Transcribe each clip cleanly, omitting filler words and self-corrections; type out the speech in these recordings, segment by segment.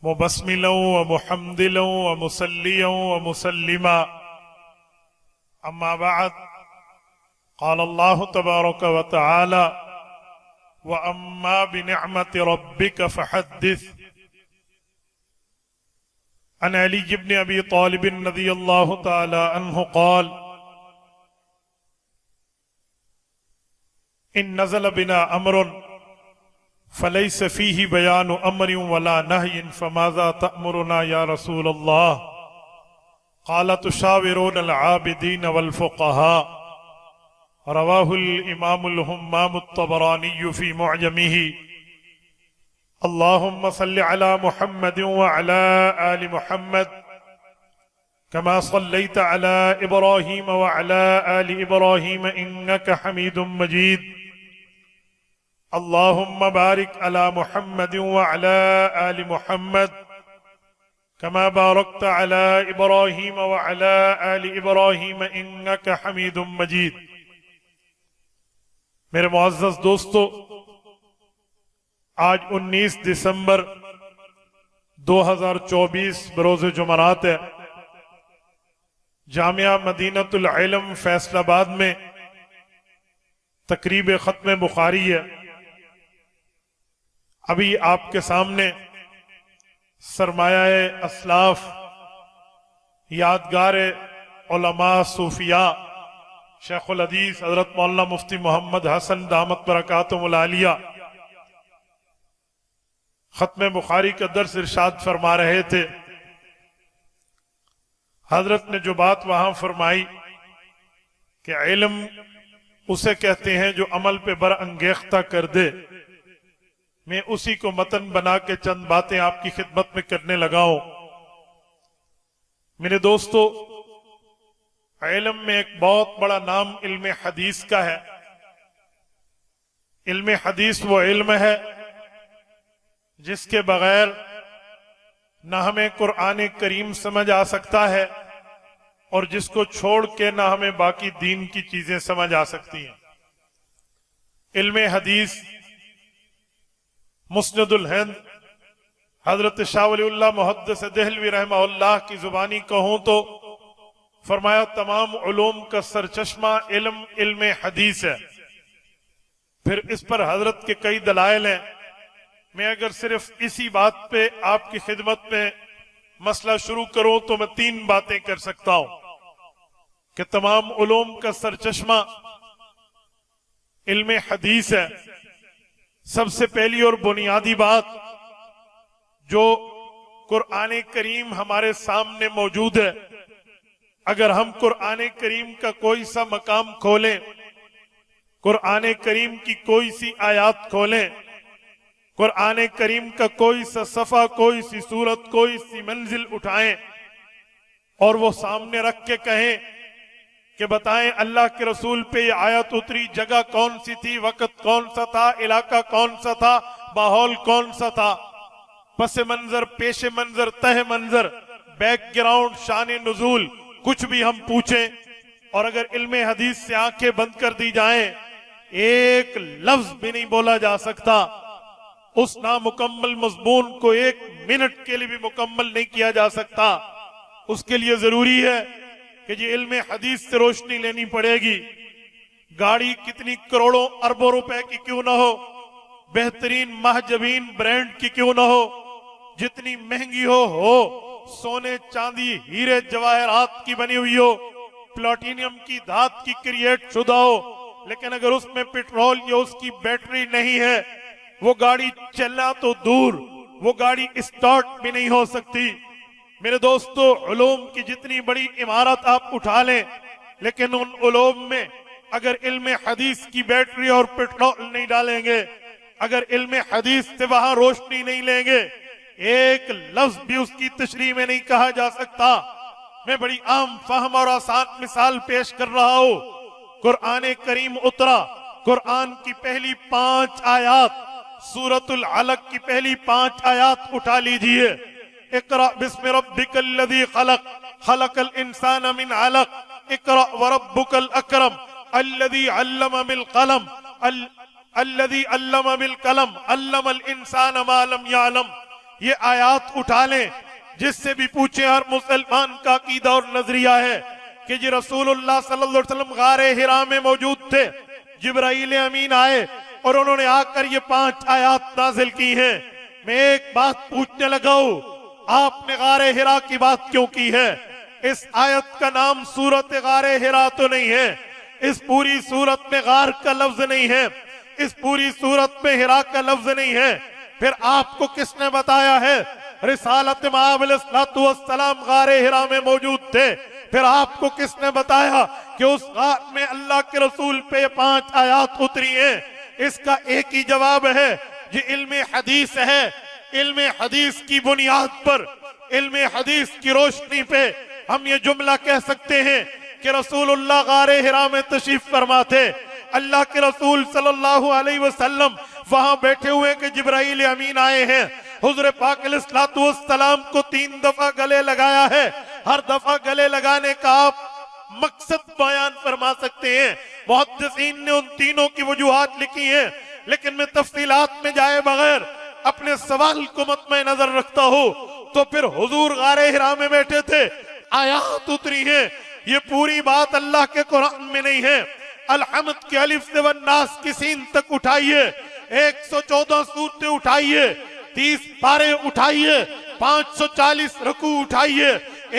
مبسملا ومحمدلا ومصليا ومسلما. أما بعد، قال الله تبارك وتعالى: وأما بنعمة ربك فحدث. عن علي بن أبي طالب رضي الله تعالى عنه قال: إن نزل بنا أمر فليس فيه بيان أمر ولا نهي فماذا تأمرنا يا رسول الله؟ قال: تشاورون العابدين والفقهاء. رواه الإمام الهمام الطبراني في معجمه. اللهم صل على محمد وعلى آل محمد كما صليت على إبراهيم وعلى آل إبراهيم إنك حميد مجيد. اللهم بارك على محمد وعلى آل محمد كما باركت على إبراهيم وعلى آل إبراهيم إنك حميد مجيد. میرے معزز دوستو، آج 19 دسمبر 2024 بروز جمعرات ہے. جامعہ مدینۃ العلم فیصل آباد میں تقریب ختم بخاری ہے. ابھی آپ کے سامنے سرمایہ اسلاف، یادگار علماء صوفیاء شیخ الحدیث حضرت مولانا مفتی محمد حسن دامت برکاتہم العالیہ ختم بخاری کا درس ارشاد فرما رہے تھے. حضرت نے جو بات وہاں فرمائی کہ علم اسے کہتے ہیں جو عمل پہ برانگیختہ کر دے، میں اسی کو متن بنا کے چند باتیں آپ کی خدمت میں کرنے لگا ہوں. میرے دوستو، علم میں ایک بہت بڑا نام علم حدیث کا ہے. علم حدیث وہ علم ہے جس کے بغیر نہ ہمیں قرآن کریم سمجھ آ سکتا ہے اور جس کو چھوڑ کے نہ ہمیں باقی دین کی چیزیں سمجھ آ سکتی ہیں. علم حدیث مسند الہند حضرت شاہ ولی اللہ محدث دہلوی رحمہ اللہ کی زبانی کہوں تو فرمایا تمام علوم کا سرچشمہ علم حدیث ہے. پھر اس پر حضرت کے کئی دلائل ہیں. میں اگر صرف اسی بات پہ آپ کی خدمت میں مسئلہ شروع کروں تو میں 3 باتیں کر سکتا ہوں کہ تمام علوم کا سرچشمہ علم حدیث ہے. سب سے پہلی اور بنیادی بات، جو قرآن کریم ہمارے سامنے موجود ہے، اگر ہم قرآن کریم کا کوئی سا مقام کھولیں، قرآن کریم کی کوئی سی آیات کھولیں، قرآن کریم کا کوئی سا صفحہ، کوئی سی سورت، کوئی سی منزل اٹھائیں اور وہ سامنے رکھ کے کہیں کہ بتائیں اللہ کے رسول پہ یہ آیت اتری، جگہ کون سی تھی، وقت کون سا تھا، علاقہ کون سا تھا، ماحول کون سا تھا، پس منظر، پیش منظر، تہ منظر، بیک گراؤنڈ، شان نزول، کچھ بھی ہم پوچھیں، اور اگر علم حدیث سے آنکھیں بند کر دی جائیں، ایک لفظ بھی نہیں بولا جا سکتا، اس نامکمل مضمون کو 1 منٹ کے لیے بھی مکمل نہیں کیا جا سکتا. اس کے لیے ضروری ہے کہ یہ علم حدیث سے روشنی لینی پڑے گی. گاڑی کتنی کروڑوں اربوں روپے کی کیوں نہ ہو، بہترین مہجبین برانڈ کی کیوں نہ ہو، جتنی مہنگی ہو، سونے چاندی ہیرے جواہرات کی بنی ہوئی ہو، پلاٹینیم کی دھات کی کریٹ شدہ ہو، لیکن اگر اس میں پیٹرول یا اس کی بیٹری نہیں ہے، وہ گاڑی چلنا تو دور، وہ گاڑی اسٹارٹ بھی نہیں ہو سکتی. میرے دوستو، علوم کی جتنی بڑی عمارت آپ اٹھا لیں، لیکن ان علوم میں اگر علم حدیث کی بیٹری اور پیٹرول نہیں ڈالیں گے، اگر علم حدیث سے وہاں روشنی نہیں لیں گے، ایک لفظ بھی اس کی تشریح میں نہیں کہا جا سکتا. میں بڑی عام فہم اور آسان مثال پیش کر رہا ہوں. قرآن کریم اترا، قرآن کی پہلی 5 آیات، سورۃ العلق کی پہلی 5 آیات اٹھا لیجئے. اقرأ بسم ربک الذی خلق، خلق الانسان من علق، اقرأ وربک الاکرم الذی علم بالقلم، الذی علم بالقلم علم الانسان ما لم يعلم. یہ آیات اٹھا لیں، جس سے بھی پوچھیں ہر مسلمان کا عقیدہ اور نظریہ ہے کہ جی رسول اللہ صلی اللہ علیہ وسلم غار حرا میں موجود تھے، جبرائیل امین آئے اور انہوں نے آ کر یہ 5 آیات نازل کی ہیں۔ میں ایک بات پوچھنے لگا ہوں، آپ نے غار حرا کی بات کیوں کی ہے؟ اس آیت کا نام سورت غار حرا تو نہیں ہے، اس پوری سورت میں غار کا لفظ نہیں ہے، اس پوری سورت میں حرا کا لفظ نہیں ہے۔ پھر آپ کو کس نے بتایا ہے رسالت مآب علیہ السلام غار حرا میں موجود تھے؟ پھر آپ کو کس نے بتایا کہ اس غار میں اللہ کے رسول پہ 5 آیات اتری ہیں؟ اس کا ایک ہی جواب ہے، یہ علم حدیث ہے۔ علم حدیث کی بنیاد پر، علم حدیث کی روشنی پہ ہم یہ جملہ کہہ سکتے ہیں کہ رسول اللہ غار حرا میں تشریف فرما تھے، اللہ کے رسول صلی اللہ علیہ وسلم وہاں بیٹھے ہوئے کہ جبرائیل امین آئے ہیں، حضور پاک علیہ السلام کو 3 دفعہ گلے لگایا ہے۔ ہر دفعہ گلے لگانے کا آپ مقصد بیان فرما سکتے ہیں، محدثین نے ان تینوں کی وجوہات لکھی ہیں، لیکن میں تفصیلات میں جائے بغیر اپنے سوال کو مطمئن نظر رکھتا ہوں۔ تو پھر حضور غار حرا میں بیٹھے تھے، آیات اتری ہیں، یہ پوری بات اللہ کے قرآن میں نہیں ہے۔ الحمد کے الف سے والناس کی سین تک اٹھائیے، 114 سورتیں اٹھائیے، 30 پارے اٹھائیے، 540 رکوع اٹھائیے،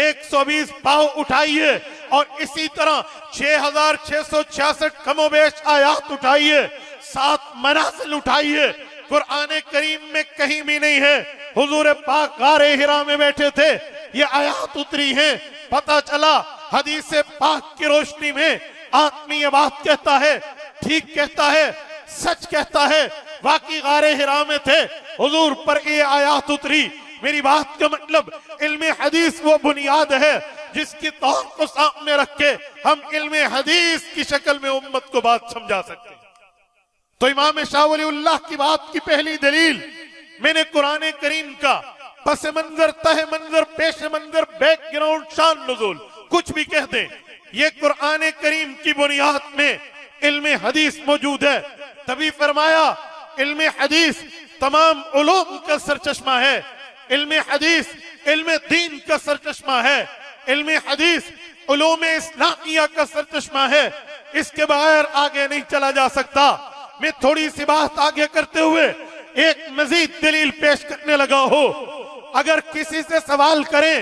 120 پاؤ اٹھائیے، اور اسی طرح 6666 کم و بیش آیات اٹھائیے، 7 منازل اٹھائیے۔ قرآن کریم میں کہیں بھی نہیں ہے حضور پاک غار حرا میں بیٹھے تھے، یہ آیات اتری ہیں۔ پتہ چلا حدیث پاک کی روشنی میں آدمی یہ بات کہتا ہے، ٹھیک کہتا ہے، سچ کہتا ہے، واقعی غار حرا میں تھے، حضور پر یہ آیات اتری۔ میری بات کا مطلب علم حدیث وہ بنیاد ہے جس کی توڑ کو سامنے رکھ کے ہم علم حدیث کی شکل میں امت کو بات سمجھا سکتے ہیں۔ تو امام شاہ ولی اللہ کی بات کی پہلی دلیل، میں نے قرآن کریم کا پس منظر، تہ منظر، پیش منظر، بیک گراؤنڈ، شان نزول، کچھ بھی کہہ دیں، یہ قرآن کریم کی بنیاد میں علم حدیث موجود ہے۔ تبھی فرمایا علم حدیث تمام علوم کا سرچشمہ ہے، علم حدیث علم دین کا سرچشمہ ہے، علم حدیث علوم اسلامیہ کا سرچشمہ ہے، اس کے بغیر آگے نہیں چلا جا سکتا۔ میں تھوڑی سی بات آگے کرتے ہوئے ایک مزید دلیل پیش کرنے لگا ہوں۔ اگر کسی سے سوال کریں،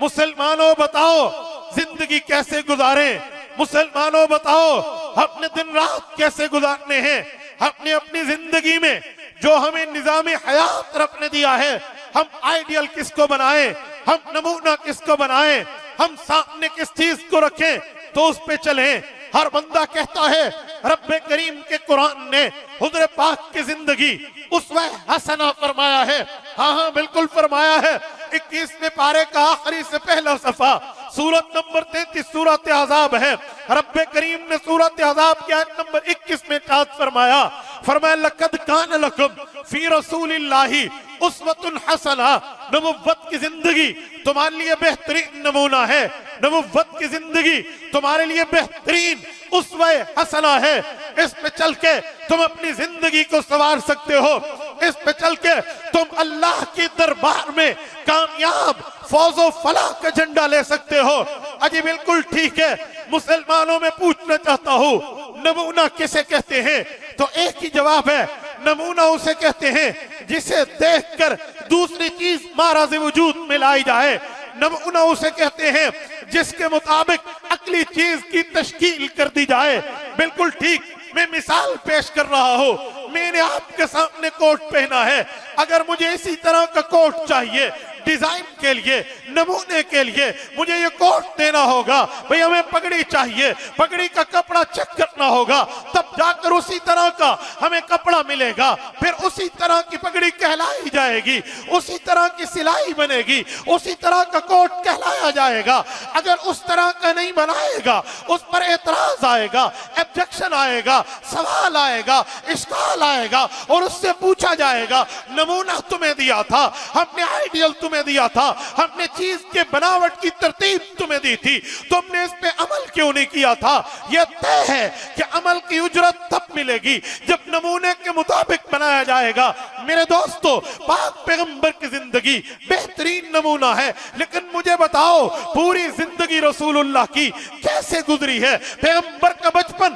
مسلمانوں بتاؤ زندگی کیسے گزاریں، مسلمانوں بتاؤ اپنے دن رات کیسے گزارنے ہیں، اپنی زندگی میں جو ہمیں نظام حیات رب نے دیا ہے، ہم آئیڈیل کس کو بنائیں، ہم نمونہ کس کو بنائیں، ہم سامنے کس چیز کو رکھیں تو اس پہ چلیں۔ ہر بندہ کہتا ہے رب کریم کے قرآن نے حضور پاک کی زندگی اسوہ حسنہ فرمایا ہے۔ ہاں بالکل فرمایا ہے۔ 21ویں پارے کا آخری سے پہلا صفحہ، سورت نمبر 33 سورت احزاب ہے۔ رب کریم نے سورت احزاب کی آیت نمبر 21 میں ارشاد فرمایا، لَقَدْ كَانَ لَكُمْ فِي رَسُولِ اللَّهِ أُسْوَةٌ حَسَنَةٌ۔ نبوت کی زندگی تمہارے لیے بہترین نمونہ ہے، نبوت کی زندگی تمہارے لیے بہترین اسوہ حسنہ ہے۔ اس پہ چل کے تم اپنی زندگی کو سنوار سکتے ہو، اس پہ چل کے تم اللہ کی دربار میں کامیاب فوز و فلاح کا جھنڈا لے سکتے ہو۔ اجی بالکل ٹھیک ہے، مسلمانوں میں پوچھنا چاہتا ہوں نمونہ کسے کہتے ہیں؟ تو ایک ہی جواب ہے، نمونہ اسے کہتے ہیں جسے دیکھ کر دوسری چیز ماراز وجود میں لائی جائے۔ نمونہ اسے کہتے ہیں جس کے مطابق عقلی چیز کی تشکیل کر دی جائے۔ بالکل ٹھیک، میں مثال پیش کر رہا ہوں۔ میں نے آپ کے سامنے کوٹ پہنا ہے، اگر مجھے اسی طرح کا کوٹ چاہیے ڈیزائن کے لیے، نمونے کے لیے، مجھے یہ کوٹ دینا ہوگا۔ بھئی ہمیں پگڑی چاہیے، پگڑی کا کپڑا چیک کرنا ہوگا، تب جا کر اسی طرح کا ہمیں کپڑا ملے گا، پھر اسی طرح کی پگڑی کہلائی جائے گی، اسی طرح کی سلائی بنے گی، اسی طرح کا کوٹ کہلایا جائے گا۔ اگر اس طرح کا نہیں بنائے گا، اس پر اعتراض آئے گا، ایبجیکشن آئے گا، سوال آئے گا، اشکال آئے گا، اور اس سے پوچھا جائے گا نمونہ تمہیں دیا تھا، ہم نے آئیڈیل تمہیں تمہیں دیا تھا, ہم نے چیز کے بناوٹ کی ترتیب تمہیں دی تھی, تم نے اس پہ عمل کیوں نہیں کیا تھا؟ یہ طے ہے کہ عمل کی اجرت تب ملے گی جب نمونے کے مطابق بنایا جائے گا. میرے دوستو, پاک پیغمبر کی زندگی بہترین نمونہ ہے, لیکن مجھے بتاؤ پوری زندگی رسول اللہ کی کیسے گزری ہے؟ پیغمبر کا بچپن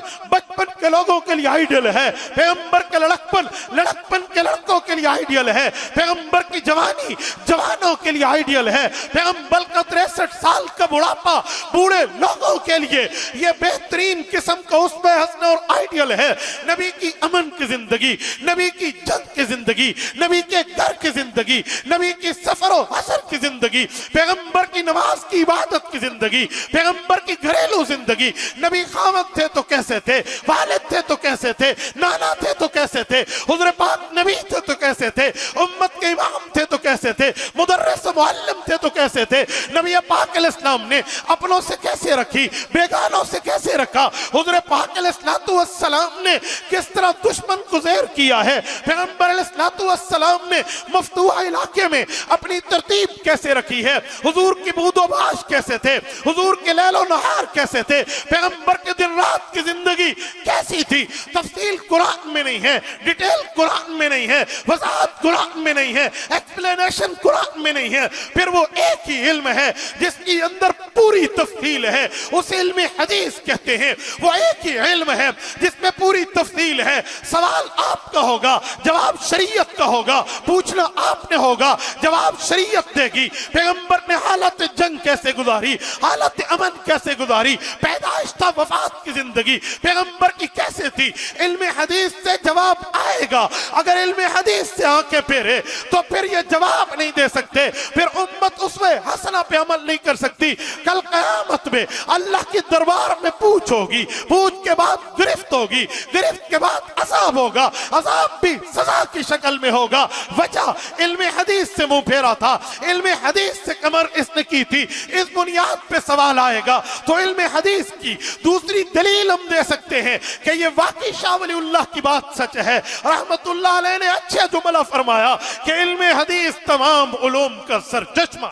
کے لوگوں کے لیے آئیڈیل ہے, پیغمبر کا لڑکپن کے لڑکوں کے لیے آئیڈیل ہے, پیغمبر کی جوانی جوانوں کے لیے آئیڈیل ہے, پیغمبر کا 63 سال کا بڑھاپا بوڑھے لوگوں کے لیے یہ بہترین قسم کا اسوہ حسنہ اور آئیڈیل ہے. نبی کی امن کی زندگی, نبی کی جنگ کی زندگی, نبی کے گھر کی زندگی, نبی کی سفر و حسر کی زندگی, پیغمبر کی نماز کی عبادت کی زندگی, پیغمبر کی گھریلو زندگی. نبی خاوند تھے تو کیسے تھے, والد تھے تو کیسے تھے, نانا تھے تو کیسے تھے, حضور پاک نبی تھے تو کیسے تھے, امت کے امام تھے تو کیسے تھے, مدرس و معلم تھے تو کیسے تھے, نبی پاک علیہ السلام نے اپنوں سے کیسے رکھی, بیگانوں سے کیسے رکھا, حضور پاک علیہ السلام نے کس طرح دشمن کو زہر کیا ہے, پیغمبر علیہ السلام نے مفتوح علاقے میں اپنی ترتیب کیسے رکھی ہے, حضور کی بود و باش کیسے تھے, حضور کے لیل و نہار کیسے تھے, پیغمبر کے دن رات کی زندگی کیسی تھی. تفصیل قرآن میں نہیں ہے, ڈیٹیل قرآن میں نہیں ہے, وضاحت قرآن میں نہیں ہے, ایکسپلینیشن قرآن میں نہیں ہے. پھر وہ ایک ہی علم ہے جس کی اندر پوری تفصیل ہے, اس علم حدیث کہتے ہیں. وہ ایک ہی علم ہے جس میں پوری تفصیل ہے. سوال آپ کا ہوگا, جواب شریعت کا ہوگا, پوچھنا آپ نے ہوگا, جواب شریعت دے گی. پیغمبر نے حالت جنگ کیسے گزاری, حالت امن کیسے گزاری, پیدائش تا وفات کی زندگی پیغمبر کی کیسے تھی, علم حدیث سے جواب آئے گا. اگر علم حدیث سے آنکھیں پھیرے تو پھر یہ جواب نہیں دے سکتے, پھر امت اسوہ حسنہ پہ عمل نہیں کر سکتی. کل قیامت میں اللہ کی دربار میں پوچھ ہوگی, پوچھ کے بعد گرفت ہوگی, گرفت کے بعد عذاب ہوگا, عذاب بھی سزا کی شکل میں ہوگا. وجہ علم حدیث سے منہ پھیرا تھا, علم حدیث سے کمر اس نے کی تھی. اس بنیاد پہ سوال آئے گا تو علم حدیث کی دوسری دلیل ہم دے سکتے ہیں کہ یہ واقعی شاہ ولی اللہ کی بات سچ ہے. رحمت اللہ علیہ نے اچھے جملہ فرمایا کہ علم حدیث تمام علوم کا سر چشمہ.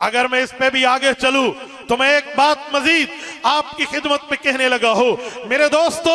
اگر میں اس پہ بھی آگے چلوں تو میں ایک بات مزید آپ کی خدمت میں کہنے لگا ہوں. میرے دوستو,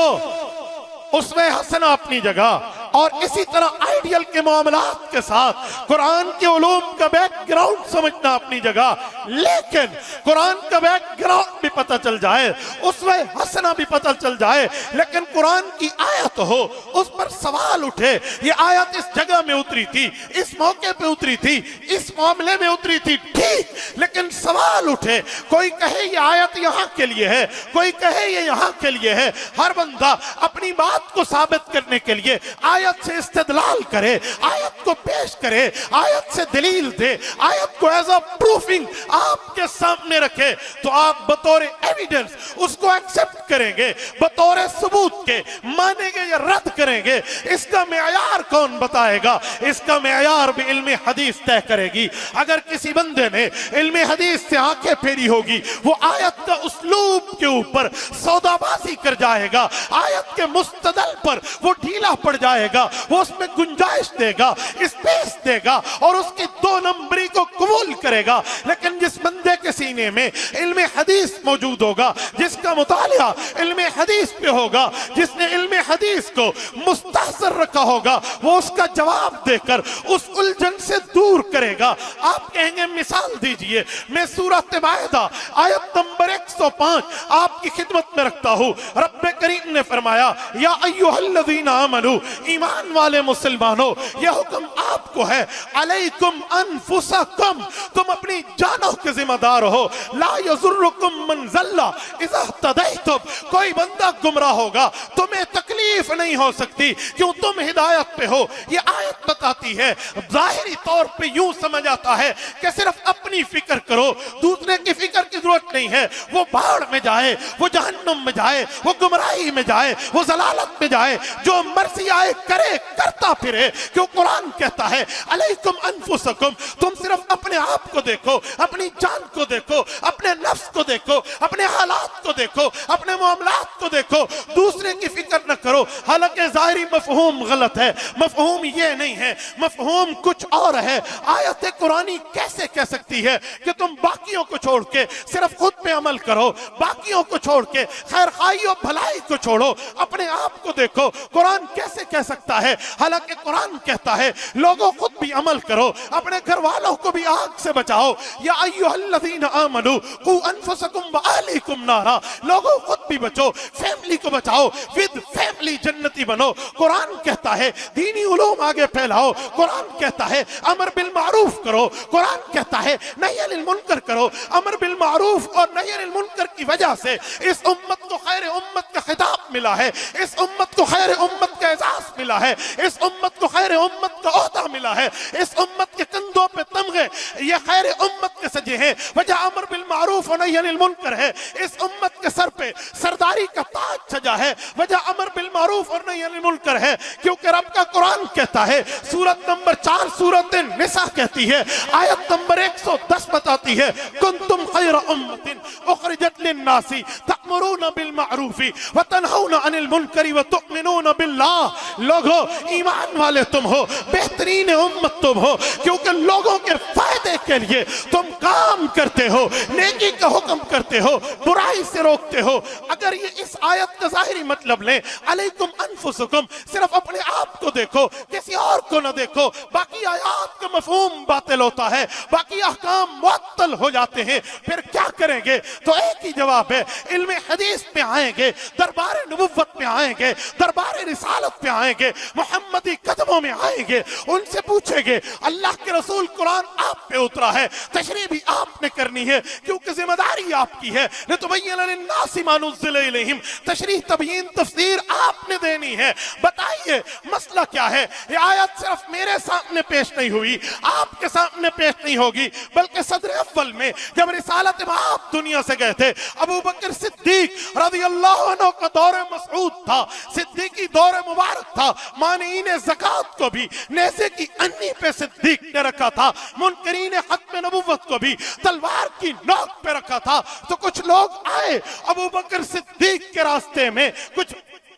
اسوہ حسنہ اپنی جگہ اور اسی طرح آئیڈیل کے معاملات کے ساتھ قرآن کے علوم کا بیک گراؤنڈ سمجھنا اپنی جگہ, لیکن قرآن کا بیک گراؤنڈ بھی پتہ چل جائے, اسوہ حسنہ بھی پتہ چل جائے, لیکن قرآن کی آیت ہو, اس پر سوال اٹھے, یہ آیت اس جگہ میں اتری تھی, اس موقع پہ اتری تھی, اس معاملے میں اتری تھی, ٹھیک, لیکن سوال اٹھے. کوئی کہے یہ آیت یہاں کے لیے ہے, کوئی کہے یہ یہاں کے لیے ہے. ہر بندہ اپنی بات کو ثابت کرنے کے لیے آیت سے استدلال کرے, آیت کو پیش کرے, آیت سے دلیل دے, آیت کو ایز اے پروفنگ آپ کے سامنے رکھے, تو آپ بطور ایویڈنس اس کو ایکسپٹ کریں گے, بطور ثبوت کے مانیں گے یا رد کریں گے. اس کا معیار کون بتائے گا؟ اس کا معیار بھی علم حدیث طے کرے گی. اگر کسی بندے نے علم حدیث سے آنکھیں پھیری ہوگی, وہ آیت کا اسلوب کے اوپر سودا بازی کر جائے گا, آیت کے مستدل پر وہ ڈھیلا پڑ جائے گا, وہ اس میں گنجائش دے گا, اسپیس دے گا اور اس کی 2 نمبری کو قبول کرے گا. لیکن جس بندے کے سینے میں علم حدیث موجود ہوگا, جس کا مطالعہ علم حدیث پہ ہوگا, جس نے علم حدیث کو مستحضر رکھا ہوگا, وہ اس کا جواب دے کر اس الجھن سے دور کرے گا. آپ کہیں گے مثال دیجئے, میں سورۃ مائدہ آیت نمبر 105 آپ کی خدمت میں رکھتا ہوں. رب کریم نے فرمایا یا ایھا الذین آمنوا, ایمان والے مسلمانوں, یہ حکم آپ کو ہے, علیکم انفسکم, تم اپنی جانوں کے ذمہ دار ہو, لا یضرکم من ضل اذا اہتدیتم, کوئی بندہ گمراہ ہوگا تمہیں تکلیف نہیں ہو سکتی کیوں تم ہدایت پہ ہو. یہ آیت بتاتی ہے, ظاہری طور پہ یوں سمجھ آتا ہے کہ صرف اپنی فکر کرو, دوسرے کی فکر کی ضرورت نہیں ہے, وہ باڑ میں جائے, وہ جہنم میں جائے, وہ گمراہی میں جائے, وہ ضلالت میں جائے, جو مرضی آئے کرے, کرتا پھرے. کیوں قرآن کہتا ہے علیکم انفسکم, تم صرف اپنے آپ کو دیکھو, اپنی جان کو دیکھو, اپنے نفس کو دیکھو, اپنے حالات کو دیکھو, اپنے معاملات کو دیکھو, دوسرے کی فکر نہ کرو. ہو، حالانکہ ظاہری مفہوم غلط ہے. مفہوم یہ نہیں ہے، مفہوم کچھ اور ہے. آیت قرآنی کیسے کہہ سکتی ہے کہ تم باقیوں کو چھوڑ کے صرف خود پہ عمل کرو، باقیوں کو چھوڑ کے خیر خواہی و بھلائی کو چھوڑو، اپنے آپ کو دیکھو؟ قرآن کیسے کہہ سکتا ہے؟ حالانکہ قرآن کہتا ہے لوگوں خود بھی عمل کرو، اپنے گھر والوں کو بھی آگ سے بچاؤ. یا ایھا الذین آمنوا قوا انفسکم واہلیکم نارا، لوگوں خود بھی بچو، فیملی کو بچاؤ، ود فیملی جنتی بنو. قرآن کہتا ہے دینی علوم آگے پھیلاؤ. قرآن کہتا ہے امر بالمعروف کرو. قرآن کہتا ہے نہی عن المنکر کرو. امر بالمعروف اور نہی عن المنکر کی وجہ سے اس امت کو خیر امت کا خطاب ملا ہے، اس امت کو خیر امت کا اعزاز ملا ہے، اس امت کو خیر امت کا عہدہ ملا ہے، اس امت کے کندھوں پہ تمغے یہ خیر امت کے سجے ہیں. وجہ امر بالمعروف اور نہی عن المنکر ہے. اس امت کے سر پہ سرداری کا تاج سجا ہے. وجہ امر بالمعروف اور نہی عن المنکر ہے کیونکہ رب کا قرآن کہتا ہے، سورت نمبر 4 سورت نساء کہتی ہے، آیت نمبر 110 بتاتی ہے کنتم خیر امت اخرجت للناس تأمرون بالمعروف وتنہون عن المنکر وتؤمنون باللہ. لوگو ایمان والے تم ہو، بہترین امت تم ہو کیونکہ لوگوں کے فائدے کے لیے تم کام کرتے ہو، نیکی کا حکم کرتے ہو، برائی سے روکتے ہو. اگر یہ اس آیت کا ظاہری مطلب لیں علیکم انفسکم، صرف اپنے آپ کو دیکھو، کسی اور کو نہ دیکھو، باقی آیات کا مفہوم باطل ہوتا ہے، باقی احکام معطل ہو جاتے ہیں. پھر کیا کریں گے؟ تو ایک ہی جواب ہے، علم حدیث پہ آئیں گے، دربار نبوت پہ آئیں گے، دربار رسالت پہ آئیں گے، محمدی قدموں میں آئیں گے، ان سے پوچھیں گے اللہ کے رسول قرآن آپ پہ اترا ہے، تشریح بھی آپ نے کرنی ہے کیونکہ ذمہ داری آپ کی ہے. لتبین للناس ما نزل الیہم، تشریح تبیین تفسیر آپ نے دینی ہے. بتائیے مسئلہ کیا ہے؟ یہ آیت صرف میرے سامنے پیش نہیں ہوئی، آپ کے سامنے پیش نہیں ہوگی، بلکہ صدر اول میں جب رسالت آپ دنیا سے گئے تھے، ابو بکر صدیق رضی اللہ عنہ کا دور مسعود تھا، صدیقی دور مبارک تھا. مانعین زکوٰۃ کو بھی نیزے کی انی پہ صدیق نے رکھا تھا، منکرین ختم نبوت کو بھی تلوار کی نوک پہ رکھا تھا. تو کچھ لوگ آئے ابو بکر صدیق کے راستے میں کچھ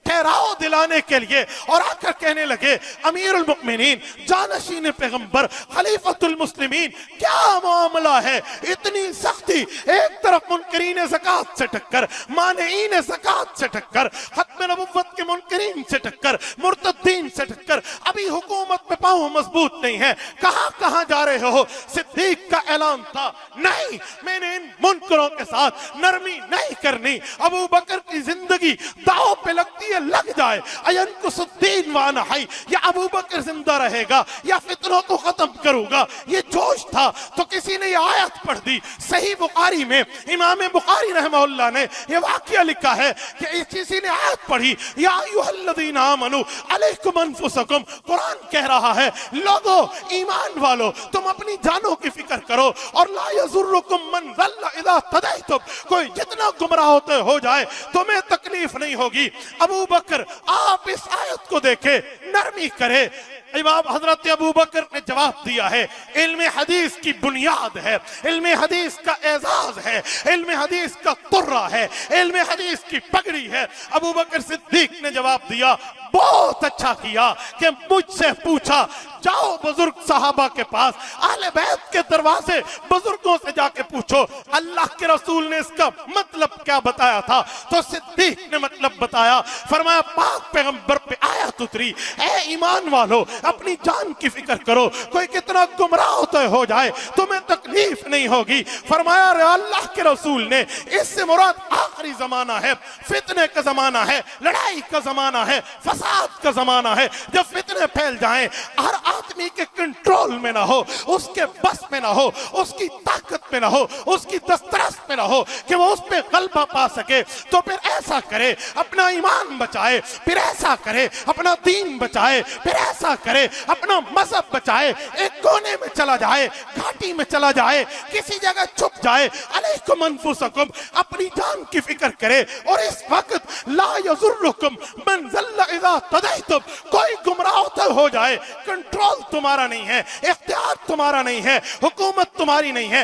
ٹھہراؤ دلانے کے لیے اور آ کر کہنے لگے امیر المؤمنین، جانشین پیغمبر، خلیفۃ المسلمین، کیا معاملہ ہے؟ اتنی سختی، ایک طرف منکرین زکوٰۃ سے ٹکر، مانعین زکوٰۃ سے ٹکر، ختم نبوت کے منکرین سے ٹکر، مرتدین سے ٹکر، ابھی حکومت پہ پاؤں مضبوط نہیں ہے، کہاں کہاں جا رہے ہو؟ صدیق کا اعلان تھا نہیں، میں نے ان منکروں کے ساتھ نرمی نہیں کرنی. ابو بکر کی زندگی داؤ پہ لگتی ہے، لگ جائے اینقص الدین وانا حی، یا ابو بکر زندہ رہے گا یا فتنوں کو ختم کروں گا. یہ جوش تھا تو کسی نے یہ آیت پڑھ دی. صحیح بخاری میں امام بخاری رحمہ اللہ نے یہ واقعہ لکھا ہے کہ کسی نے آیت پڑھی یا ایھا الذین آمنوا علیکم انفسکم. قرآن کہہ رہا ہے لوگو ایمان والو تم اپنی جانوں کی فکر کرو، اور لا یضرکم من ضل اذا اهتدیتم، کوئی جتنا گمراہ ہوتے ہو جائے تمہیں تکلیف نہیں ہوگی. ابو بکر آپ اس آیت کو دیکھے، نرمی کرے. امام حضرت ابو بکر نے جواب دیا ہے علم حدیث کی بنیاد ہے، علم حدیث کا اعزاز ہے، علم حدیث کا طرہ ہے، علم حدیث کی پگڑی ہے. ابو بکر صدیق نے جواب دیا بہت اچھا کیا کہ مجھ سے پوچھا، جاؤ بزرگ صحابہ کے پاس، اہل بیت کے دروازے بزرگوں سے جا کے پوچھو اللہ کے رسول نے اس کا مطلب کیا بتایا تھا. تو صدیق نے مطلب بتایا، فرمایا پاک پیغمبر پہ آیت اتری اے ایمان والو اپنی جان کی فکر کرو، کوئی کتنا گمراہ ہوتے ہو جائے تمہیں تکلیف نہیں ہوگی. فرمایا اللہ کے رسول نے اس سے مراد آخری زمانہ ہے، فتنے کا زمانہ ہے، لڑائی کا زمانہ ہے، فساد کا زمانہ ہے. جب فتنے پھیل جائیں، ہر آدمی کے کنٹرول میں نہ ہو، اس کے بس میں نہ ہو، اس کی طاقت میں نہ ہو، اس کی دسترس میں نہ ہو کہ وہ اس پہ غلبہ پا سکے، تو پھر ایسا کرے اپنا ایمان بچائے، پھر ایسا کرے اپنا دین بچائے، پھر ایسا کرے اپنا مذہب بچائے، ایک کونے میں چلا جائے، گھاٹی میں چلا جائے، کسی جگہ چھپ جائے. علیکم انفسکم، اپنی جان کی فکر کرے. اور اس وقت لا یضرکم من ضل اذا اهتدیتم، کوئی گمراہ ہو جائے، کنٹرول تمہارا نہیں ہے، اختیار تمہارا نہیں ہے، حکومت تمہاری نہیں ہے،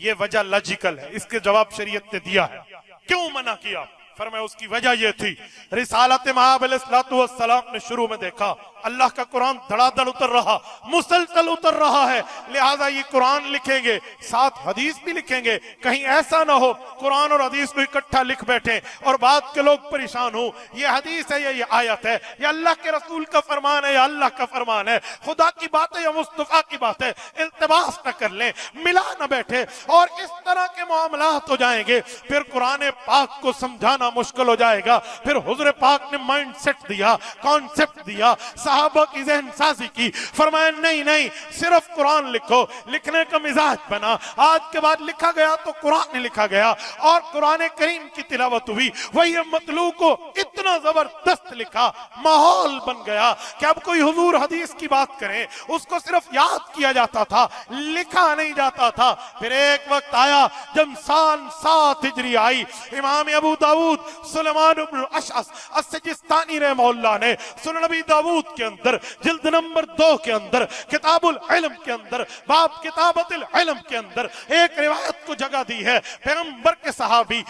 یہ وجہ لاجیکل ہے، اس کے جواب شریعت نے دیا ہے۔ کیوں منع کیا؟ فرمایا اس کی وجہ یہ تھی، رسالت مآب علیہ السلام نے شروع میں دیکھا اللہ کا قرآن دھڑا دھڑ اتر رہا، مسلسل اتر رہا ہے، لہذا یہ قرآن لکھیں گے ساتھ حدیث بھی لکھیں گے، کہیں ایسا نہ ہو قرآن اور حدیث کو اکٹھا لکھ بیٹھیں اور بعد کے لوگ پریشان ہوں، یہ حدیث ہے یا یہ آیت ہے، یا اللہ کے رسول کا فرمان ہے یا اللہ کا فرمان ہے، خدا کی بات ہے یا مصطفیٰ کی بات ہے، التباس نہ کر لیں، ملا نہ بیٹھے، اور اس طرح کے معاملات ہو جائیں گے، پھر قرآن پاک کو سمجھانا مشکل ہو جائے گا۔ پھر حضور پاک نے مائنڈ سیٹ دیا، کانسیپٹ دیا، صحابہ کی ذہن سازی کی، فرمایا نہیں صرف قرآن لکھو، لکھنے کا مزاج بنا، آج کے بعد لکھا گیا تو قرآن نے لکھا گیا، اور قرآن کریم کی تلاوت ہوئی، وہی مطلوع کو اتنا زبردست لکھا، ماحول بن گیا کہ اب کوئی حضور حدیث کی بات کریں اس کو صرف یاد کیا جاتا تھا، لکھا نہیں جاتا تھا۔ پھر ایک وقت آیا جب سال 7 ہجری آئی، امام ابو داود سلیمان بن الاشعث السجستانی رحمہ اللہ نے سنن نبی داود کے اندر جلد نمبر 2 کے اندر کتاب العلم کے اندر باب کتابت العلم کے اندر ایک روایت کو جگہ دی ہے، پیغمبر کے صحابی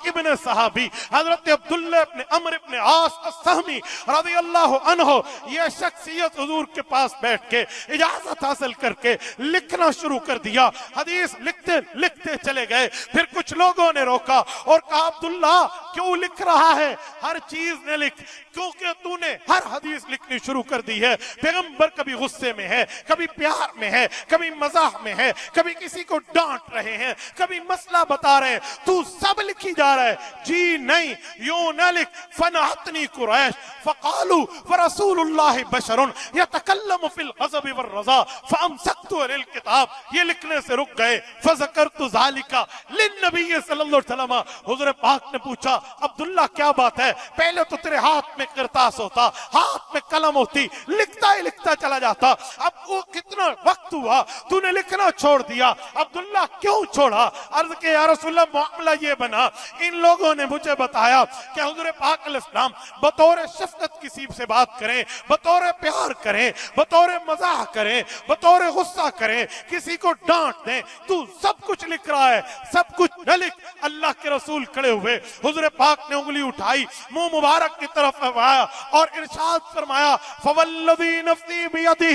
ابن صحابی حضرت عبداللہ ابن عمرو ابن عاص السہمی رضی اللہ عنہ، یہ شخصیت حضور کے پاس بیٹھ کے اجازت حاصل کر کے لکھنا شروع کر دیا، حدیث لکھتے چلے گئے۔ پھر کچھ لوگوں نے روکا اور کہا عبداللہ کیوں لکھ رہا ہے، ہر چیز نہ لکھ، کیونکہ تو نے ہر حدیث لکھنی شروع کر دی ہے، پیغمبر کبھی غصے میں ہے، کبھی پیار میں ہے، کبھی مزاح میں ہے، کبھی کسی کو ڈانٹ رہے ہیں، کبھی مسئلہ بتا رہے ہیں، تو سب لکھی جا رہا ہے۔ جی نہیں، یوں نہ لکھ، فنحتنی قریش فقالوا ورسول اللہ بشر یتکلم فی الغضب والرضا فامسکت علی الکتاب، یہ لکھنے سے رک گئے۔ فذکرت ذالک للنبی صلی اللہ علیہ وسلم، حضور پاک نے پوچھا عبداللہ کیا بات ہے، پہلے تو تیرے ہاتھ میں کرتاس ہوتا، ہاتھ میں قلم ہوتی، لکھتا ہی لکھتا چلا جاتا، اب وہ کتنا وقت ہوا تو نے لکھنا چھوڑ دیا، عبداللہ کیوں چھوڑا؟ عرض کہ یا رسول اللہ معاملہ یہ بنا، ان لوگوں نے مجھے بتایا کہ حضور پاک علیہ السلام بطور شفقت کسی سے بات کریں، بطور پیار کریں، بطور مزاح کریں، بطور غصہ کریں، کسی کو ڈانٹ دیں، تو سب کچھ لکھ رہا ہے، سب کچھ نہ لکھ۔ اللہ کے رسول کھڑے ہوئے، حضور پاک نے انگلی اٹھائی، منہ مبارک کی طرف آیا اور ارشاد فرمایا فوالذی نفسی بیدہ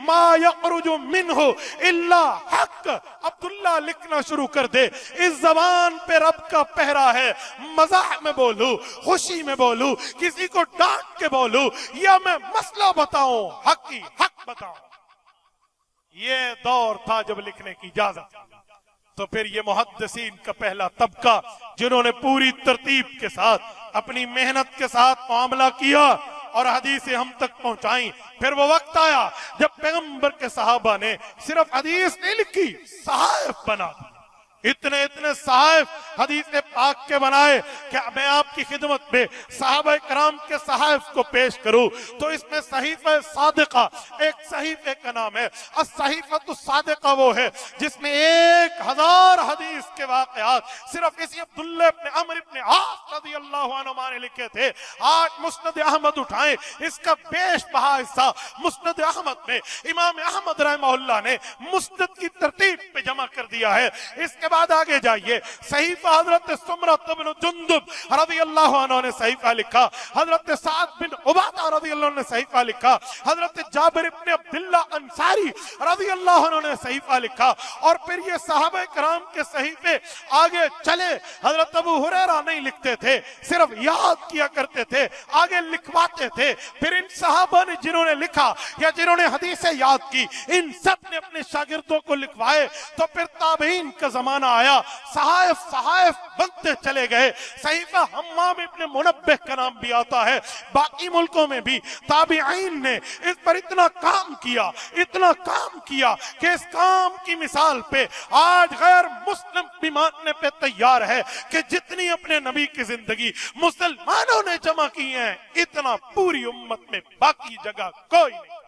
ما یخرج منہ الا حق، عبداللہ لکھنا شروع کر دے، اس زبان پہ رب کا پہرا ہے، مزاح میں بولوں، خوشی میں بولوں، کسی کو ڈانٹ کے بولوں، یا میں مسئلہ بتاؤں، حق کی حق بتاؤں۔ یہ دور تھا جب لکھنے کی اجازت۔ تو پھر یہ محدثین کا پہلا طبقہ جنہوں نے پوری ترتیب کے ساتھ اپنی محنت کے ساتھ معاملہ کیا اور حدیثیں ہم تک پہنچائیں۔ پھر وہ وقت آیا جب پیغمبر کے صحابہ نے صرف حدیث نہیں لکھی، صحائف بنا دی، اتنے صحائف حدیث پاک کے بنائے کہ میں آپ کی خدمت میں صحابہ کرام کے صحائف کو پیش کروں تو اس میں صحیفہ صادقہ ایک صحیفے کا نام ہے۔ الصحیفۃ الصادقہ وہ ہے جس میں 1000 حدیث کے واقعات صرف اسی عبداللہ ابن عمرو ابن عاص رضی اللہ عنہ نے لکھے تھے۔ آج مسند احمد اٹھائیں، اس کا بیش بہا حصہ مسند احمد میں امام احمد رحمہ اللہ نے مسند کی ترتیب پہ جمع کر دیا ہے۔ اس کے بعد آگے جائیے، صحیفہ حضرت سمرۃ بن جندب رضی اللہ عنہ نے صحیفہ لکھا، حضرت سعد بن عبادہ رضی اللہ عنہ نے صحیفہ لکھا، حضرت جابر بن عبداللہ انصاری رضی اللہ عنہ نے صحیفہ لکھا، اور پھر یہ صحابہ کرام کے صحیفے آگے چلے۔ حضرت ابو ہریرہ نہیں لکھتے تھے، صرف یاد کیا کرتے تھے، آگے لکھواتے تھے۔ پھر ان صحابہ نے جنہوں نے لکھا یا جنہوں نے حدیثیں یاد کی، ان سب نے اپنے شاگردوں کو لکھوائے۔ تو پھر تابعین کا زمانہ آیا، صحائف بنتے چلے گئے۔ صحیفہ حمام ابن منبہ کا نام بھی آتا ہے۔ باقی ملکوں میں بھی تابعین نے اس پر اتنا کام کیا کہ اس کام کی مثال پہ آج غیر مسلم بھی ماننے پہ تیار ہے کہ جتنی اپنے نبی کی زندگی مسلمانوں نے جمع کی ہیں اتنا پوری امت میں باقی جگہ کوئی نہیں۔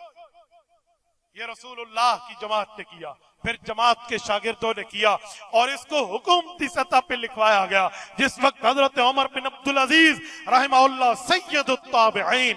یہ رسول اللہ کی جماعت نے کیا، پھر جماعت کے شاگردوں نے کیا، اور اس کو حکومتی سطح پہ لکھوایا گیا۔ جس وقت حضرت عمر بن عبدالعزیز رحمہ اللہ سید التابعین،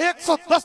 110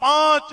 5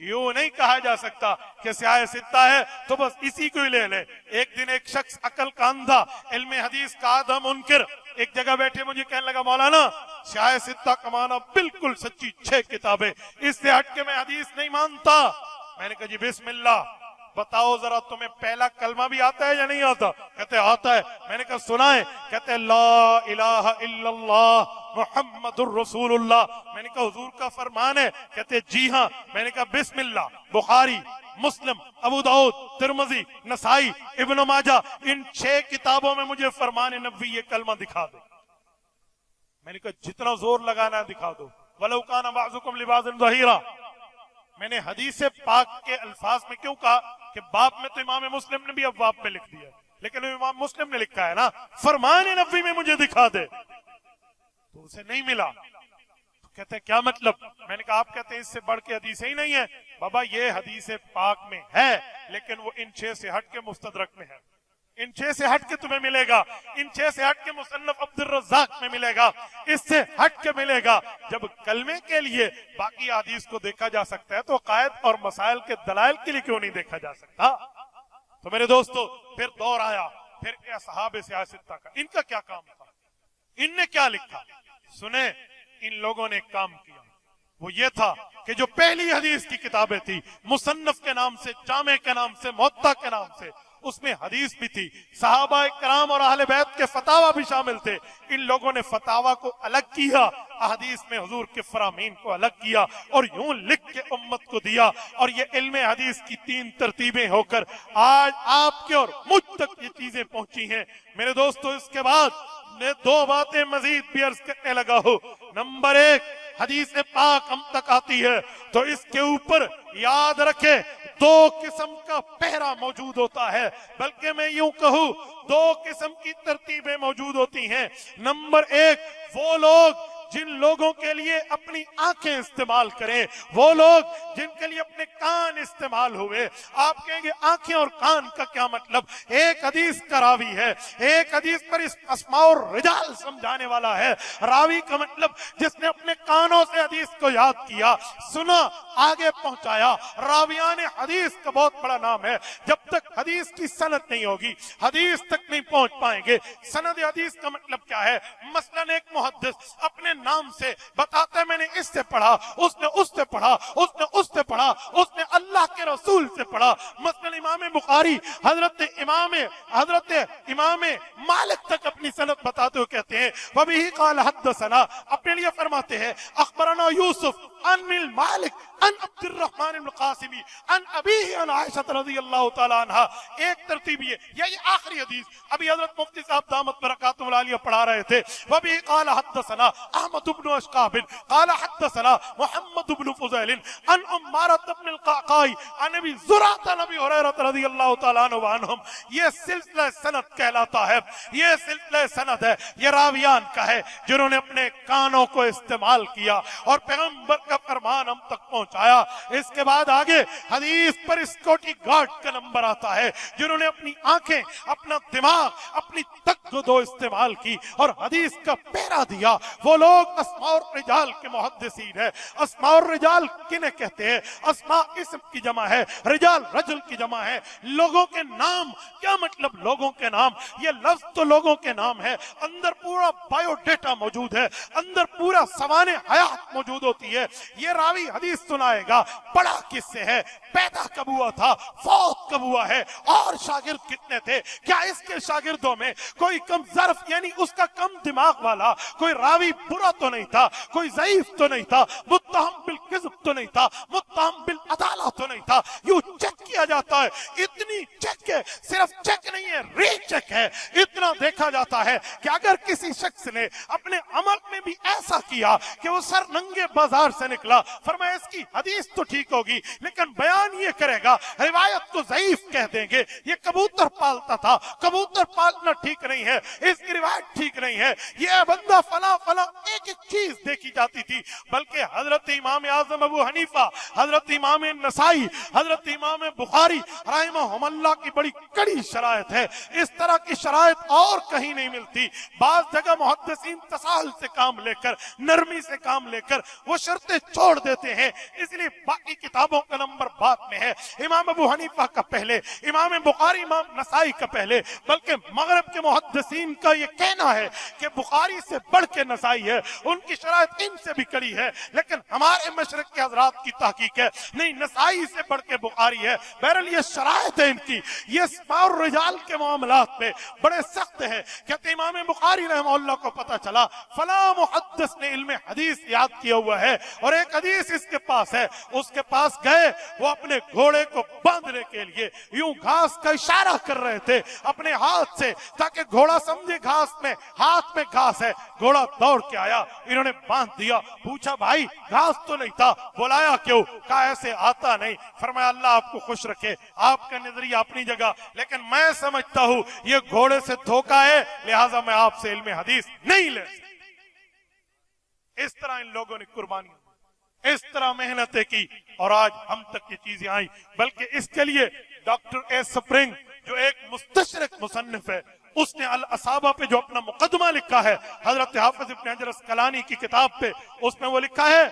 یوں نہیں کہا جا سکتا کہ سیاہ ستہ ہے تو بس اسی کو ہی لے لے. ایک دن ایک شخص عقل کا اندھا علم حدیث کا آدھا منکر ایک جگہ بیٹھے مجھے کہنے لگا مولانا سیاہ ستہ کا معنی بالکل سچی 6 کتابیں، اس سے ہٹ کے میں حدیث نہیں مانتا. میں نے کہا جی بسم اللہ بتاؤ ذرا تمہیں پہلا کلمہ بھی آتا ہے یا نہیں آتا؟ کہتے آتا ہے. میں نے کہا سنائیں. کہتے لا الہ الا اللہ محمد الرسول اللہ. میں نے کہا حضور کا فرمان ہے؟ کہتے جی ہاں. میں نے کہا بسم اللہ بخاری مسلم ابو داؤد ترمذی نسائی ابن ماجہ ان 6 کتابوں میں مجھے فرمان نبوی یہ کلمہ دکھا دو. میں نے کہا جتنا زور لگانا ہے دکھا دو. وَلَوْ كَانَ بَعْضُكُمْ لِبَعْضٍ ظَهِيرًا. میں نے حدیث پاک کے الفاظ میں کیوں کہا کہ باب میں تو امام مسلم نے بھی ابواب میں لکھ دیا لیکن امام مسلم نے لکھا ہے نا فرمان نبوی میں مجھے دکھا دے. تو اسے نہیں ملا. تو کہتے ہیں کیا مطلب؟ میں نے کہا آپ کہتے ہیں اس سے بڑھ کے حدیث ہی نہیں ہے. بابا یہ حدیث پاک میں ہے لیکن وہ ان 6 سے ہٹ کے مستدرک میں ہے. ان 6 سے ہٹ کے تمہیں ملے گا. ان 6 سے ہٹ کے مصنف عبد الرزاق میں ملے گا. اس سے ہٹ کے ملے گا. جب کلمے کے لیے باقی حدیث کو دیکھا جا سکتا ہے تو عقائد اور مسائل کے دلائل کے لیے کیوں نہیں دیکھا جا سکتا؟ تو میرے دوستو پھر دور آیا پھر اصحاب سیاہ ستہ کا. ان کا کیا کام تھا؟ ان نے کیا لکھا؟ سنیں ان لوگوں نے ایک کام کیا. وہ یہ تھا کہ جو پہلی حدیث کی کتابیں تھی مصنف کے نام سے جامع کے نام سے موطا کے نام سے اس میں حدیث بھی تھی. صحابہ کرام اور اہل بیت کے فتاوی بھی شامل تھے. ان لوگوں نے فتاوی کو الگ کیا احادیث میں حضور کے فرامین کو الگ کیا اور یوں لکھ کے امت کو دیا. اور یہ علم حدیث کی 3 ترتیبیں ہو کر آج آپ کے اور مجھ تک یہ چیزیں پہنچی ہیں. میرے دوستو اس کے بعد میں 2 باتیں مزید بھی عرض کرنے لگا ہوں. نمبر 1 حدیث پاک ہم تک آتی ہے تو اس کے اوپر یاد رکھے 2 قسم کا پہرا موجود ہوتا ہے. بلکہ میں یوں کہوں 2 قسم کی ترتیبیں موجود ہوتی ہیں. نمبر 1 وہ لوگ جن لوگوں کے لیے اپنی آنکھیں استعمال کریں، وہ لوگ جن کے لیے اپنے کان استعمال ہوئے. آپ کہیں گے آنکھیں اور کان کا کیا مطلب؟ ایک حدیث کا راوی ہے، ایک حدیث پر اسماء اور رجال سمجھانے والا ہے. راوی کا مطلب جس نے اپنے کانوں سے حدیث کو یاد کیا، سنا، آگے پہنچایا. راویان حدیث کا بہت بڑا نام ہے. جب تک حدیث کی سند نہیں ہوگی حدیث تک نہیں پہنچ پائیں گے. سند حدیث کا مطلب کیا ہے؟ مثلا ایک محدث اپنے نام سے بتاتا ہے میں نے اس سے پڑھا، اس نے اس سے پڑھا، اس نے اس سے پڑھا، اس نے اللہ کے رسول سے پڑھا. مثلا امام بخاری حضرت امام مالک تک اپنی سند بتاتے ہوئے کہتے ہیں وَبِهِ قَالَ حَدَّثَنَا. اپنے لیے فرماتے ہیں اخبرنا یوسف عن مالک عن عبد الرحمن بن القاسم عن ابیہ عن عائشہ رضی اللہ تعالی عنہا. ایک ترتیب یہ آخری حدیث ابھی حضرت مفتی صاحب دامت برکاتہم العالیہ پڑھا رہے تھے. وَبِهِ قَالَ حَدَّثَنَا احمد بن اشقاب قال حدثنا محمد بن فضیل عن عمارة بن القعقاع عن ابی زرعۃ عن ابی ہریرہ رضی اللہ تعالی عنہم. یہ سلسلہ سند کہلاتا ہے. یہ سلسلہ سند ہے، یہ راویان کا ہے جنہوں نے اپنے کانوں کو استعمال کیا اور پیغمبر کا فرمان ہم تک پہنچایا. اس کے بعد آگے حدیث پر سیکورٹی گارڈ کا نمبر آتا ہے جنہوں نے اپنی آنکھیں، اپنا دماغ، اپنی تقدو استعمال کی اور حدیث کا پہرا دیا. وہ لوگ اسماء اور رجال کے محدثین ہیں. اسماء اور رجال کنہیں کہتے ہیں؟ اسماء اسم کی جمع ہے، رجال رجل کی جمع ہے. لوگوں کے نام. کیا مطلب لوگوں کے نام؟ یہ لفظ تو لوگوں کے نام ہے، اندر پورا بایو ڈیٹا موجود ہے، اندر پورا سوانح حیات موجود ہوتی ہے. یہ راوی حدیث سنائے گا پڑھا کس سے ہے، پیدا کب ہوا تھا، فوت کب ہوا ہے، اور شاگرد کتنے تھے، کیا اس کے شاگردوں میں کوئی کم ظرف یعنی اس کا کم دماغ والا کوئی راوی برا تو نہیں تھا، کوئی ضعیف تو نہیں تھا، متہم بالکذب تو نہیں تھا، متہم بالعدالہ تو نہیں تھا. یوں چیک کیا جاتا ہے. اتنی چیک ہے، صرف چیک نہیں ہے، ری چیک ہے. اتنا دیکھا جاتا ہے کہ اگر کسی شخص نے اپنے عمل میں بھی ایسا کیا کہ وہ سر ننگے بازار سے نکلا، فرمایا اس کی حدیث تو ٹھیک ہوگی لیکن بیان یہ کرے گا، روایت کو ضعیف کہہ دیں گے. یہ کبوتر پالتا تھا، کبوتر پالنا ٹھیک نہیں ہے، اس کی روایت ٹھیک نہیں ہے، یہ بندہ فلاں فلاں ایک ایک چیز دیکھی جاتی تھی، بلکہ حضرت امام اعظم ابو حنیفہ، حضرت امام نسائی، حضرت امام بخاری رحمہم اللہ کی بڑی کڑی شرائط ہے، اس طرح کی شرائط اور کہیں نہیں ملتی۔ بعض جگہ محدثین تساہل سے کام لے کر، نرمی سے کام لے کر وہ شرطیں چھوڑ دیتے ہیں، اس لیے باقی کتابوں کا نمبر بعد میں ہے، امام ابو حنیفہ کا پہلے، امام بخاری امام نسائی کا پہلے، بلکہ مغرب کے محدثین کا یہ کہنا ہے کہ بخاری سے بڑھ کے نسائی ہے، ان کی شرائط ان سے بھی کڑی ہے، لیکن ہمارے مشرق کے حضرات کی تحقیق ہے نہیں، نسائی سے بڑھ کے بخاری ہے۔ بہرحال یہ شرائط ہے ان کی، یہ اسماء الرجال کے معاملات میں بڑے سخت ہے۔ کہتے امام بخاری رحمہ اللہ کو پتا چلا فلاں محدث نے علم حدیث یاد کیا ہوا ہے اور ایک حدیث اس کے پاس ہے، اس کے پاس گئے، وہ اپنے گھوڑے کو باندھنے کے لیے یوں گھاس کا اشارہ کر رہے تھے اپنے ہاتھ سے تاکہ گھوڑا سمجھے گھاس میں، ہاتھ میں گھاس ہے۔ گھوڑا دوڑ کے آیا، انہوں نے باندھ دیا، پوچھا بھائی گھاس تو نہیں تھا، بلایا کیوں؟ کہا ایسے آتا نہیں۔ فرمایا اللہ آپ کو خوش رکھے، آپ کا نظریہ اپنی جگہ، لیکن میں سمجھتا ہوں یہ گھوڑے سے دھوکا ہے، لہٰذا میں آپ سے علم حدیث نہیں لے سکتا۔ اس طرح ان لوگوں نے قربانی، اس طرح محنتیں کی اور آج ہم تک یہ چیزیں آئیں۔ بلکہ اس کے لیے ڈاکٹر اے سپرنگ جو ایک مستشرق مصنف ہے، اس نے الاصابہ پہ جو اپنا مقدمہ لکھا ہے حضرت حافظ ابن حجر اسقلانی کی کتاب پہ، اس میں وہ لکھا ہے،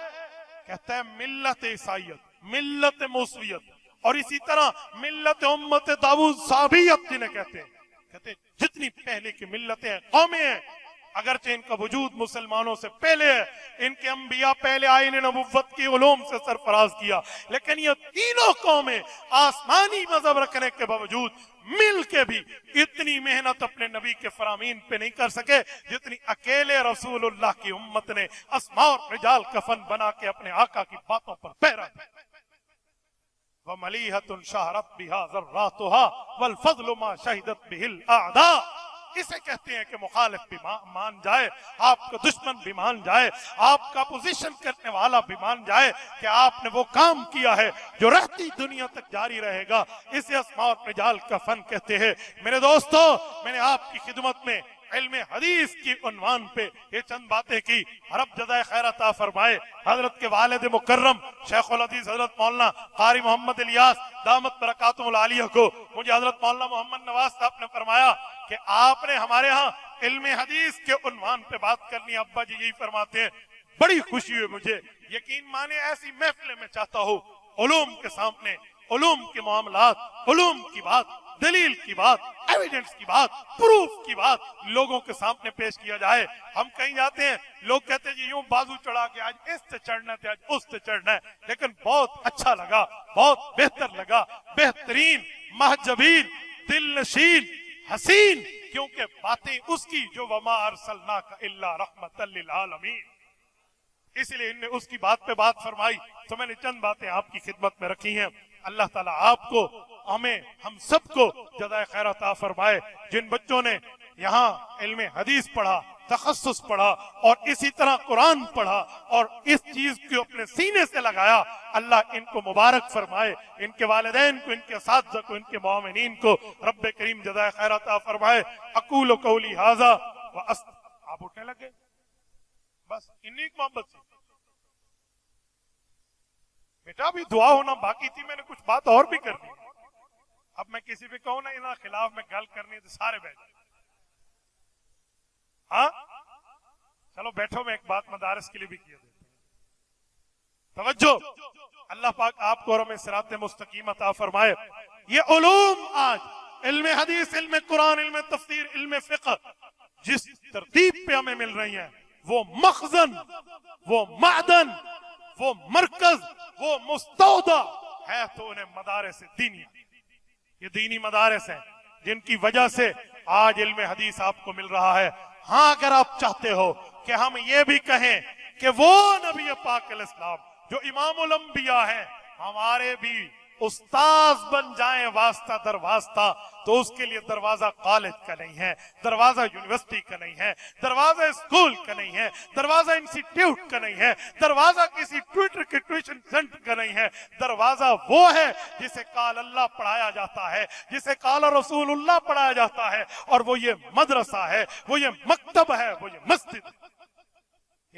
کہتا ہے ملت عیسائیت، ملت موسویت اور اسی طرح ملت امت داؤد صابیت جنہیں کہتے ہیں جتنی پہلے کی ملتیں ہیں، قومیں ہیں، اگرچہ ان کا وجود مسلمانوں سے پہلے ہے، ان کے انبیاء پہلے آئے، انہیں نبوت کی علوم سے سرفراز کیا، لیکن یہ تینوں قومیں آسمانی مذہب رکھنے کے باوجود مل کے بھی اتنی محنت اپنے نبی کے فرامین پہ نہیں کر سکے جتنی اکیلے رسول اللہ کی امت نے اسماء اور رجال کفن بنا کے اپنے آقا کی باتوں پر پہرا دیا۔ وَمَلِيحَةٌ شَهَرَتْ بِهَا ذَرَّاتُهَا وَالْفَضْلُ مَا شَهِدَتْ بِهِ الْأَعْدَاءُ۔ اسے کہتے ہیں کہ مخالف بھی مان جائے، آپ کا دشمن بھی مان جائے، آپ کا اپوزیشن کرنے والا بھی مان جائے کہ آپ نے وہ کام کیا ہے جو رہتی دنیا تک جاری رہے گا۔ اسے اسماء اور رجال کا فن کہتے ہیں۔ میرے دوستو، میں نے آپ کی خدمت میں علم حدیث کی عنوان پہ یہ چند باتیں کی، رب جزائے خیر عطا فرمائے۔ حضرت کے والد مکرم شیخ الحدیث حضرت مولانا قاری محمد الیاس دامت برکاتہم العالیہ کو مجھے حضرت مولانا محمد نواز صاحب نے فرمایا کہ آپ نے ہمارے ہاں علم حدیث کے عنوان پہ بات کرنی، ابا جی یہی فرماتے ہیں۔ بڑی خوشی ہوئی مجھے، یقین مانے ایسی محفلیں میں چاہتا ہوں علوم کے سامنے، علوم کے معاملات، علوم کی بات، دلیل کی بات، ایویڈنس کی بات، پروف کی بات لوگوں کے سامنے پیش کیا جائے۔ ہم کہیں جاتے ہیں، لوگ کہتے ہیں جی یوں بازو چڑھا کے آج اس سے چڑھنا تھا، آج اس سے چڑھنا ہے، لیکن بہت اچھا لگا، بہت بہتر لگا، بہترین، محجبین، دل نشین، حسین، کیونکہ باتیں اس کی جو وما ارسلناک الا رحمۃ للعالمین، اس لیے ان نے اس کی بات پہ بات فرمائی، تو میں نے چند باتیں آپ کی خدمت میں رکھی ہیں۔ اللہ تعالیٰ آپ کو، ہمیں، ہم سب کو جزائے خیر عطا فرمائے۔ جن بچوں نے یہاں علم حدیث پڑھا، تخصص پڑھا اور اسی طرح قرآن پڑھا اور اس چیز کو اپنے سینے سے لگایا، اللہ ان کو مبارک فرمائے، ان کے والدین کو، ان کے اساتذہ کو، ان کے معاونین کو رب کریم جزائے خیر عطا فرمائے۔ اقول قولی ھذا آپ اٹھنے لگے، بس انہی کی محبت سے بیٹا بھی دعا ہونا باقی تھی، میں نے کچھ بات اور بھی کرنی۔ اب میں کسی بھی کہوں نا ان خلاف میں گل کرنی تو سارے بیٹھ جائیں۔ ہاں چلو بیٹھو، میں ایک بات مدارس کے لیے بھی کیا دیتا ہوں، توجہ، اللہ پاک آپ کو اور ہمیں صراط مستقیم عطا فرمائے۔ یہ علوم آج علم حدیث، علم قرآن، علم تفسیر، علم فقہ جس ترتیب پہ ہمیں مل رہی ہیں، وہ مخزن، وہ معدن، وہ مرکز، وہ مستودع ہے تو انہیں مدارس دینی، یہ دینی مدارس ہیں جن کی وجہ سے آج علم حدیث آپ کو مل رہا ہے۔ ہاں اگر آپ چاہتے ہو کہ ہم یہ بھی کہیں کہ وہ نبی پاک علیہ السلام جو امام الانبیاء ہیں ہمارے بھی استاذ بن جائیں واسطہ در واسطہ، تو اس کے لیے دروازہ کالج کا نہیں ہے، دروازہ یونیورسٹی کا نہیں ہے، دروازہ اسکول کا نہیں ہے، دروازہ انسٹیٹیوٹ کا نہیں ہے، دروازہ کسی ٹویٹر کے ٹیوشن سینٹر کا نہیں ہے، دروازہ وہ ہے جسے قال اللہ پڑھایا جاتا ہے، جسے قال رسول اللہ پڑھایا جاتا ہے، اور وہ یہ مدرسہ ہے، وہ یہ مکتب ہے، وہ یہ مسجد ہے۔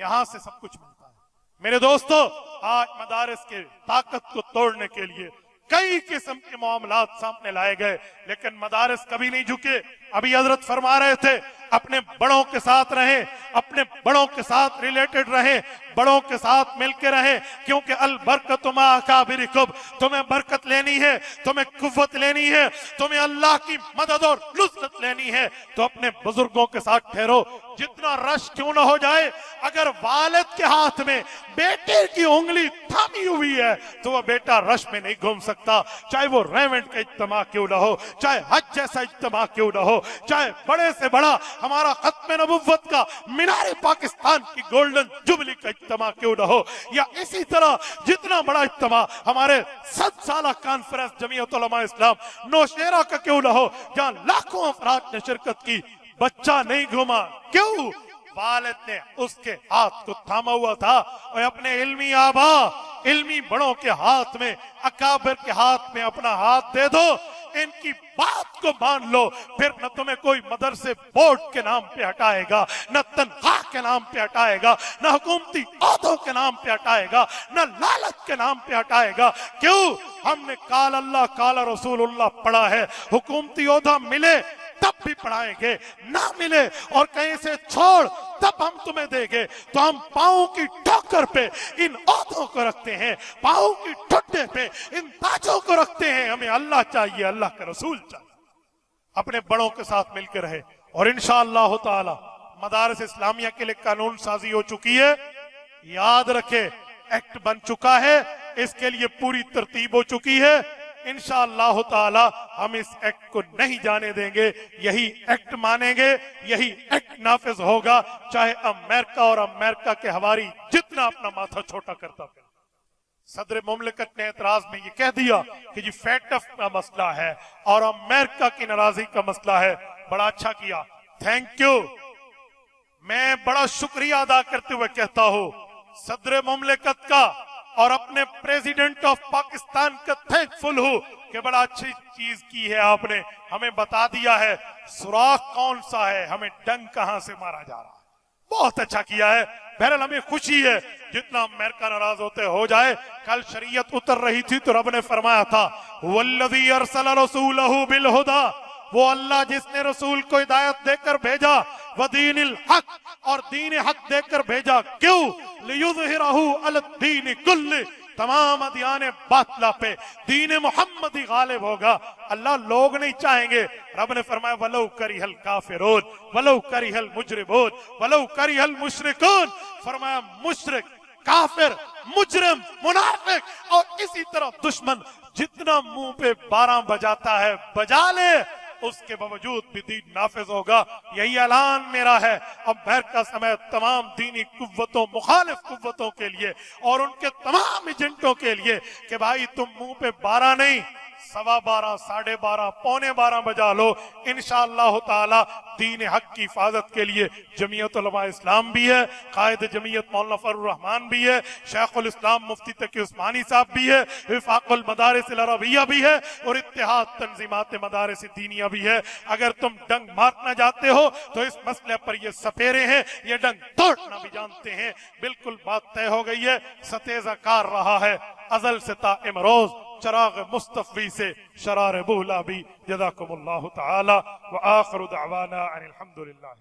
یہاں سے سب کچھ ملتا ہے۔ میرے دوستو، آج مدارس کے طاقت کو توڑنے کے لیے کئی قسم کے معاملات سامنے لائے گئے، لیکن مدارس کبھی نہیں جھکے۔ ابھی حضرت فرما رہے تھے اپنے بڑوں کے ساتھ رہیں، اپنے بڑوں کے ساتھ ریلیٹڈ رہیں، بڑوں کے ساتھ مل کے رہیں، کیونکہ البرکت مع اکابرکم، تمہیں برکت لینی ہے، تمہیں قوت لینی ہے، تمہیں اللہ کی مدد اور نصرت لینی ہے تو اپنے بزرگوں کے ساتھ ٹھہرو۔ جتنا رش کیوں نہ ہو جائے، اگر والد کے ہاتھ میں بیٹے کی انگلی تھامی ہوئی ہے تو وہ بیٹا رش میں نہیں گھوم سکتا، چاہے وہ ریونٹ کا اجتماع کیوں نہ ہو، چاہے حج جیسا اجتماع کیوں نہ ہو، چاہے بڑے سے بڑا ہمارا ختم نبوت کا مینار پاکستان کی گولڈن جبلی کا اجتماع کیوں نہ ہو، یا اسی طرح جتنا بڑا اجتماع ہمارے 100 سالہ کانفرنس جمعیت علماء اسلام نوشیرہ کا کیوں نہ ہو، جہاں لاکھوں افراد نے شرکت کی، بچہ نہیں گھوما، کیوں؟ والد نے اس کے ہاتھ کو تھاما ہوا تھا۔ اور اپنے علمی آبا، علمی بڑوں کے ہاتھ میں، اکابر کے ہاتھ میں اپنا ہاتھ دے دو، ان کی بات کو مان لو، پھر نہ تمہیں کوئی مدرسے بورڈ کے نام پہ ہٹائے گا، نہ تنخواہ کے نام پہ ہٹائے گا، نہ حکومتی عہدوں کے نام پہ ہٹائے گا، نہ لالچ کے نام پہ ہٹائے گا۔ کیوں؟ ہم نے قال اللہ قال رسول اللہ پڑھا ہے، حکومتی عہدہ ملے تب بھی پڑھائیں گے، نہ ملے اور کہیں سے چھوڑ تب ہم تمہیں دیں گے۔ تو ہم پاؤں کی ٹھوکر پہ ان عہدوں کو رکھتے ہیں، پاؤں کی ٹھڈے پہ ان تاجوں کو رکھتے ہیں۔ ہمیں اللہ چاہیے، اللہ کا رسول چاہیے، اپنے بڑوں کے ساتھ مل کے رہے۔ اور انشاءاللہ تعالی مدارس اسلامیہ کے لیے قانون سازی ہو چکی ہے، یاد رکھے ایکٹ بن چکا ہے، اس کے لیے پوری ترتیب ہو چکی ہے۔ انشاءاللہ تعالی ہم اس ایکٹ کو نہیں جانے دیں گے، یہی ایکٹ مانیں گے، یہی ایکٹ نافذ ہوگا، چاہے امریکہ اور امریکہ کے حواری جتنا اپنا ماتھا چھوٹا کرتا پھر۔ صدر مملکت نے اعتراض میں یہ کہہ دیا کہ جی فیٹف کا مسئلہ ہے اور امریکہ کی ناراضی کا مسئلہ ہے۔ بڑا اچھا کیا، تھینک یو۔ میں بڑا شکریہ ادا کرتے ہوئے کہتا ہوں صدر مملکت کا اور اپنے پریزیڈنٹ آف پاکستان کا تھینک فل ہوں کہ بڑا اچھی چیز کی ہے، آپ نے ہمیں بتا دیا ہے سوراخ کون سا ہے، ہمیں ڈنگ کہاں سے مارا جا رہا ہے۔ بہت اچھا کیا ہے۔ بہرحال ہمیں خوشی ہے، جتنا امریکہ ناراض ہوتے ہو جائے۔ کل شریعت اتر رہی تھی تو رب نے فرمایا تھا والذی ارسل رسولہ بالہدی، وہ اللہ جس نے رسول کو ہدایت دے کر بھیجا، ودین الحق، اور دین حق دے کر بھیجا، کیوں؟ لیظہرہ علی الدین کلہ، تمام ادیان باطلہ پہ دین محمدی غالب ہوگا۔ اللہ لوگ نہیں چاہیں گے، رب نے فرمایا وَلَوْ كَرِهَ الْكَافِرُونَ وَلَوْ كَرِهَ الْمُجْرِمُونَ وَلَوْ كَرِهَ الْمُشْرِكُونَ، فرمایا مشرک، کافر، مجرم، منافق اور اسی طرح دشمن جتنا منہ پہ 12 بجاتا ہے بجا لے، اس کے باوجود بھی دین نافذ ہوگا۔ یہی اعلان میرا ہے امریکہ سمیت تمام دینی قوتوں، مخالف قوتوں کے لیے اور ان کے تمام ایجنٹوں کے لیے کہ بھائی تم منہ پہ 12 نہیں، 12:15، 12:30، 11:45 بجا لو۔ انشاءاللہ تعالی دین حق کی حفاظت کے لیے جمعیت علماء اسلام بھی ہے، قائد جمعیت مولانا فضل الرحمان بھی ہے، شیخ الاسلام مفتی تقی عثمانی صاحب بھی ہے، وفاق المدارس العربیہ بھی ہے، اور اتحاد تنظیمات مدارس دینیہ بھی ہے۔ اگر تم ڈنگ مارنا جاتے ہو تو اس مسئلے پر یہ سپیرے ہیں، یہ ڈنگ توڑنا بھی جانتے ہیں۔ بالکل بات طے ہو گئی ہے، ستیزہ کار رہا ہے ازل سے تا امروز، چراغ مصطفی سے شرار بولا بھی۔ جزاکم اللہ تعالی وآخر دعوانا ان الحمدللہ۔